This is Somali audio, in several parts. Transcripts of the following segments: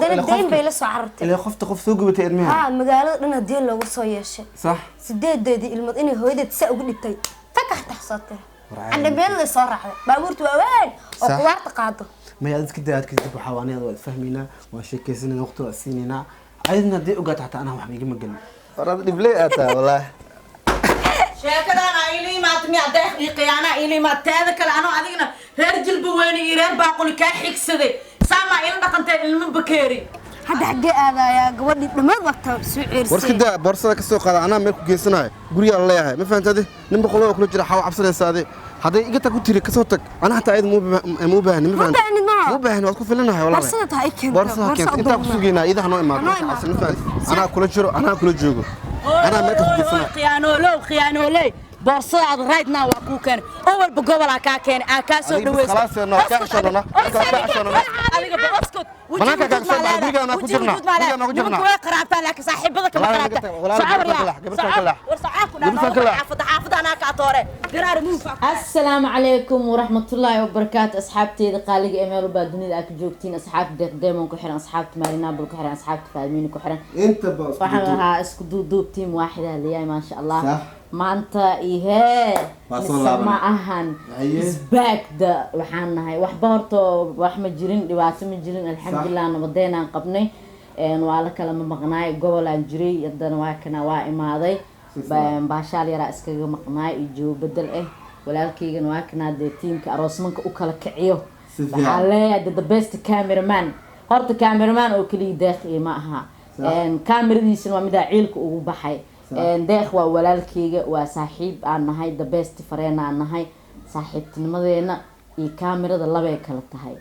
haddana deyn bay la soo carartay ilaa qof soo gubatay ilmaha magaalada dhan deyn loogu soo yeeshay صح sideedeedii ilmood inay hooyadeed sa ugu dhigtay takax taxsatay عندما اللي صرح بابورت وين وقوات قاده ما يادك كده كده حوانيات وفهمينا وشكيسنا نقطه سنينا عايزنا دي اوقات حتى انا واحد يجي مقلب فراد لي بلاياتا والله شاكد انا الي ما تمي دقيقه انا الي ما تاذك انا ادينا هرجل بويني يرير باقول كا خيغسدي ساما ان دقنتay ilmo bakeeri hada xagee aadaya gabadhii dhamad waqta soo ciirsay warska daa boorsada ka soo qaada anaa meel ku geysanahay guriga la leeyahay ma fahantaade nin boqoloo kula jira xaw cabsanaysaade haday iga tag ku tiri ka soo tag ana hataa ayd mu baahan ma baahan waad ku filanahay wallahi boorsada tahay keen boorsada keen inta ku sugeynaa idaha noo imaado ana kula jiro ana kula joogo ana meel ka geysanahay khiyaano بورصاد رايدنا وكوكن اول بقبل كاكين اكاسو دويس خلاص انا كاعشنا adiga باسكت بنانك كاعشنا adiga انا ku jirna adiga ku jirna way qaraabtaan laakiin saaxiibada kama qaraabtaan حافظ انا كاتوره قرار موفا السلام عليكم ورحمه الله وبركاته اصحابتي قالق ايميل با دنيا اك جوجتين اصحاب ديمون ku xiran asxaabta marinaabul ku xiran asxaabta faadmiin ku xiran inta boos waxaan isku duub team waaxida leeyahay ma sha Allah maanta ihee ma ahan isbaagda waxaan nahay wax boorto wax ma jirin dhibaato ma jirin alxamdulillah nabadeenaan qabnay waa la kala maqnaay gobol aan jiray haddana waa kana waa imaaday baashaal yara iskaga maqnaay iyo bedel walaalkaygan waa kana teamka aroosmanka u kala kiciyo waxaa leeyahay the best cameraman horta cameraman oo kaliya deeq ma aha kameradiisana waa mid ciilka ugu baxay deeq waa walaalkayga waa saaxiib aan nahay the best friend aan nahay saaxiibtinimadeena iyo kamerada labay kala tahay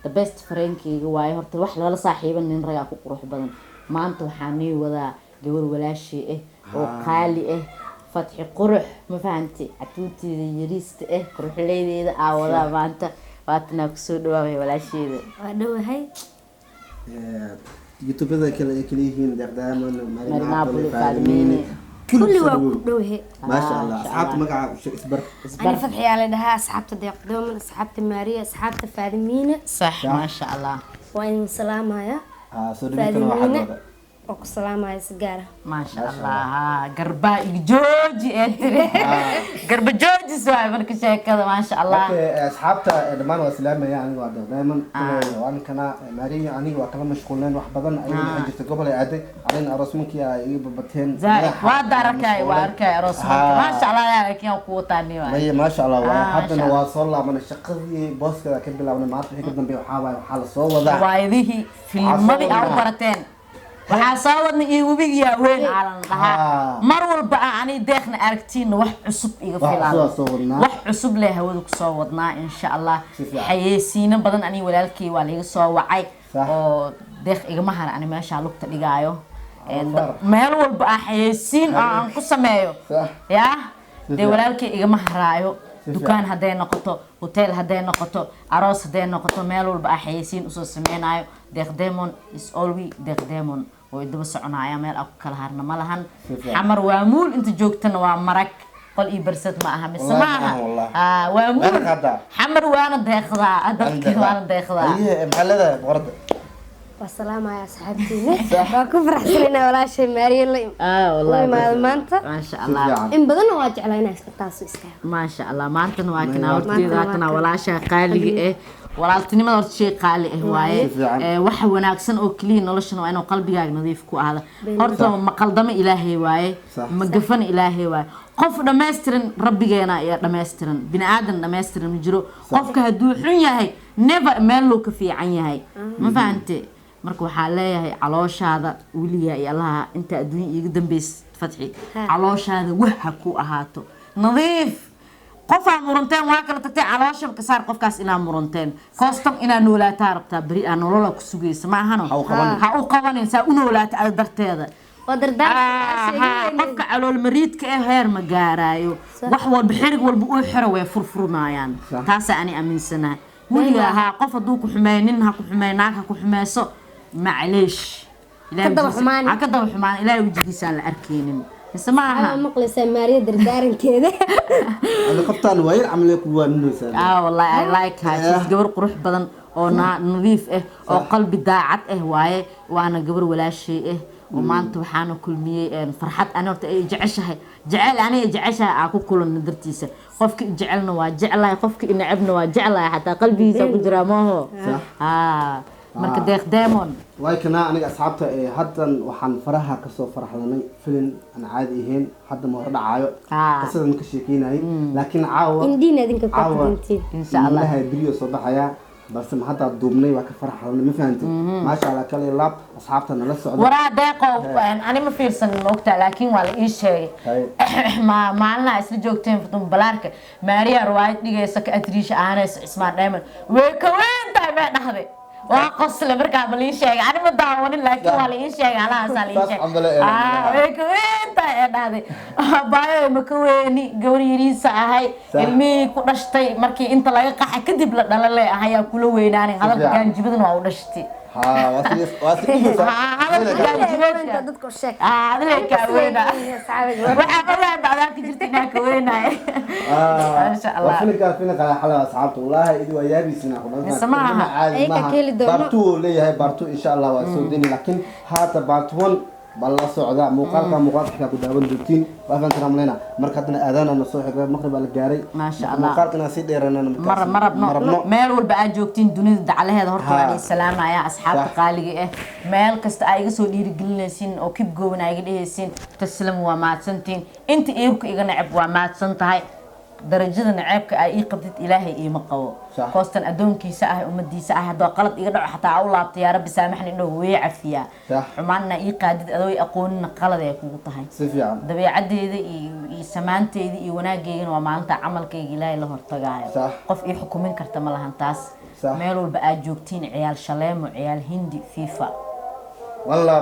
the best friend-kayga waayo horta wax lala saaxiiban nin raga ku qurux badan maanta waxaan nii wadaa gabar walaashii oo qaali fatxi qurux ma fahanti atuuteeda yariista quruxleedeeda aawada maanta waatna ku soo dhawaabay walaasheeda waa dhawahay يوتيوب ذا كل يهين دائما مرينابل فادمين كل وقت دوه ما شاء الله أصحابت مقع إسبر أنا فتحي على لها أصحابت ديق دوما أصحابت ماريا أصحابت فادمين صح ما شاء الله وين سلامة يا فادمين وك سلامة يا سجارة ما شاء الله قربا جوجي أدري قرب جوجي سواء برك شيء كذا ما شاء الله أصحابته دمان وسلامة يعني وعده دائما وأنا كنا ماريا يعني وكنا مشغولين وحبضن أيام جت قبل عادي علينا رسمك يا يببتين زين وادركاي واركاي رسمك ما شاء الله يا كيان قوتاني واي ما شاء الله حتى نواصل من الشقة بوس كذا كبلا وأنا ما أعرف هيك بدنا بيحاول حال صوّد وايده في الماضي أو مرتين waxaa soo wadna iyo wabiga weyn caalan dhaha mar walba aan deeqna aragtiin wax cusub iga filaan wax cusub leh hawada ku soo wadnaa insha Allah xayeysiina badan ani walaalkay waa laga soo wacay oo deeq iga mahar ani meesha lugta dhigaayo meel walba xayeysiin aan ku sameeyo ya de walaalkay iga maharaayo dukaan haday noqoto hotel haday noqoto aroos haday noqoto meel walba xayeysiin u soo sameeynayo deeq demon is always deeq demon oo idaba soconaya meel aku kala harna ma lahan xamar waa muul inta joogtana waa marag qol ii barsad ma aha mise ma aha waa muul xamar waana deeqdaa dadkii waana deeqdaa maxallada boqorada والسلام يا صاحبتي باكو فرحسنا ولا شيء ماريا والله ما انت ما شاء الله ان بدنا واجع علينا اسكتاسو اسكا ما شاء الله ما انت واكنا ورتيداتنا ولا شيء قالي walaaltinimada horta shay qaali waaye wax wanaagsan oo kaliya noloshana waa inuu qalbigaaga nadiif ku ahaado horta ma qaldamo ilaahay waaye ma gafan ilaahay waaye qof dhameystiran rabbigeena ayaa dhameystiran bini aadan dhameystiran ma jiro qofka haduu xun yahay never meel loo ka fiican yahay ma fahamtay marka waxa leeyahay calooshaada wiliya iyo Allah inta adduun iga dambeys fatxi calooshaada waxa ku ahaato nadiif qofaan muranteen waa kala tagtay caloosha ka saar qofkaas inaa muranteen koostan inaa noolaataa rabtaa bari aan nolol ku sugaysa ma ahano ha u qabanaysa u noolaata darteeda qofka calool mariidka heer ma gaaraayo wax walba xiriq walba uu xiro way furfurmayaan taas aan aaminsanahay waliga ha qof haduu ku xumeeynin ha ku xumeeynaaka ha ku xumeeyso macleesh ilaahay ka daba xumaan ilaahay wajigiisa la arkeenin اسمعها مقلسة ماريا دردارن كده أنا قبطان واير عملية كوان نوسان والله I like her she's قبر قروح بدن oo nadiif ah oo qalbi daacad ah waaye waana gabar walaashay ah oo maanta waxaana kulmiyay farxad aan horta ay jeceshahay jecel aniga jeceshahay aan ku kulan dartiisa qofkii jecelna waa jeclahay qofkii inacabna waa jeclahay xataa qalbigiisa ku jira maaho marka deeq diamond way kana aniga asxaabta haddan waxaan faraha ka soo faraxlanay filin aan caadi ahayn hadda ma hor dhacaayo qasada ka sheekeynay laakiin caawa indina idinka ka qadintii insha Allah ilahay biriyo soo baxaya بس ما حدا دوبني وكفرح لنا ما فهمت ما شاء الله كل لاب اصحابتنا لا سعود ورا دقه انا ما فيرسن وقتها لكن ولا اي شيء ما لنا اسla joogteen fudum balaarka maariya riwaayad dhigaysa ka adriish aanas ismaa diamond way ka weyn tahay ma dhaxday waa qosle markaa balii sheegay ani ma daawanin laakiin waa la ii sheegay ala asal ii sheegay way ka weyn tahay dhaxday baayo ma ka weyni gabar yariisa ahay ilmii ku dhashtay markii inta laga qaxa kadib la dhalalay ayaa kula weynaanin hadalka gaanjibadana waa u dhashtay بارتو ان شاء الله واسودين لكن هذا بارتون بالله سعدا مقالك حكا كدابن دوتين وافن تراملينا markadna aadana soo xigay maqrib la gaaray ma sha Allah maqalkana si dheeranana marabno meel walba aad joogtiin dunida dacalaheeda horta waan salaamaya asxaabta qaaliga ah meel kasta ay iga soo dhiirigelinaysiin oo kib goobna ay iga dhehaysiin taslam waa maadsantiin inta eerku iga nacab waa maadsan tahay darajada naceebka ay ii qabtid ilaahay iima qabo koostan adoonkiisa ah umadiisa ah hadoo qalad iga dhaco xataa u laabtay yaa rabbi saamaxni inuu way cafiya xumaanna ii qaadid adoo aqoonina qalad ay kugu tahay si fiican dabeecadeeda iyo samaanteeda iyo wanaaggeena waa maanta camalkayga ilaahay la hortagaayo qof ii xukumin karta ma lahan taas meel walba aad joogtiin ciyaal shaleemo ciyaal hindi fifa والله